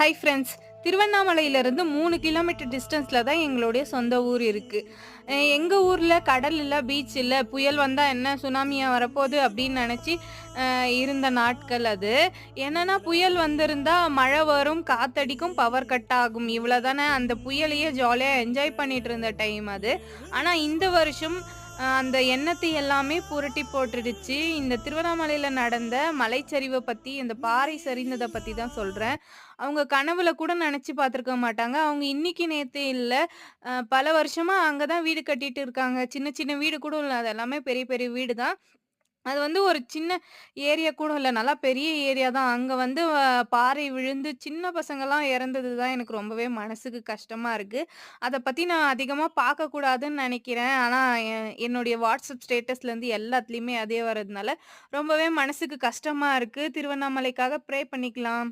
Hi friends. திருவண்ணாமலையிலிருந்து 3 kilometre டிஸ்டன்ஸ்ல தான் எங்களுடைய சொந்த ஊர் இருக்கு. எங்க ஊர்ல கடல் இல்ல, பீச் இல்ல. புயல் வந்தா என்ன சுனாமியா வரப்போது அப்படின்னு நெனச்சு இருந்த நாட்கள் அது. என்னன்னா புயல் வந்திருந்தா மழை வரும், காத்தடிக்கும், பவர் கட் ஆகும். இவ்வளோதானே அந்த புயலையே ஜாலியா என்ஜாய் பண்ணிட்டு இருந்த டைம் அது. ஆனா இந்த வருஷம் அந்த எண்ணத்தை எல்லாமே புரட்டி போட்டுடுச்சு. இந்த திருவண்ணாமலையில நடந்த மலைச்சரிவ பத்தி, இந்த பாறை சரிந்தத பத்தி தான் சொல்றேன். அவங்க கனவுல கூட நெனச்சு பார்த்துருக்க மாட்டாங்க. அவங்க இன்னைக்கு நேத்து இல்ல. பல வருஷமா அங்க தான் வீடு கட்டிட்டு இருக்காங்க. சின்ன சின்ன வீடு கூட இல்ல. அது எல்லாமே பெரிய பெரிய வீடு தான். அது வந்து ஒரு சின்ன ஏரியா கூட இல்ல. நல்லா பெரிய ஏரியா தான். அங்க வந்து பாறை விழுந்து சின்ன பசங்கலாம் இறந்தது தான் எனக்கு ரொம்பவே மனசுக்கு கஷ்டமா இருக்கு. அத பத்தி நான் அதிகமா பார்க்கக்கூடாதுன்னு நெனைக்கிறேன். ஆனா என்னுடைய வாட்ஸ்அப் ஸ்டேட்டஸ்லேருந்து எல்லாத்துலயுமே அதே வரதுனால ரொம்பவே மனசுக்கு கஷ்டமா இருக்கு. திருவண்ணாமலைக்காக ப்ரே பண்ணிக்கலாம்.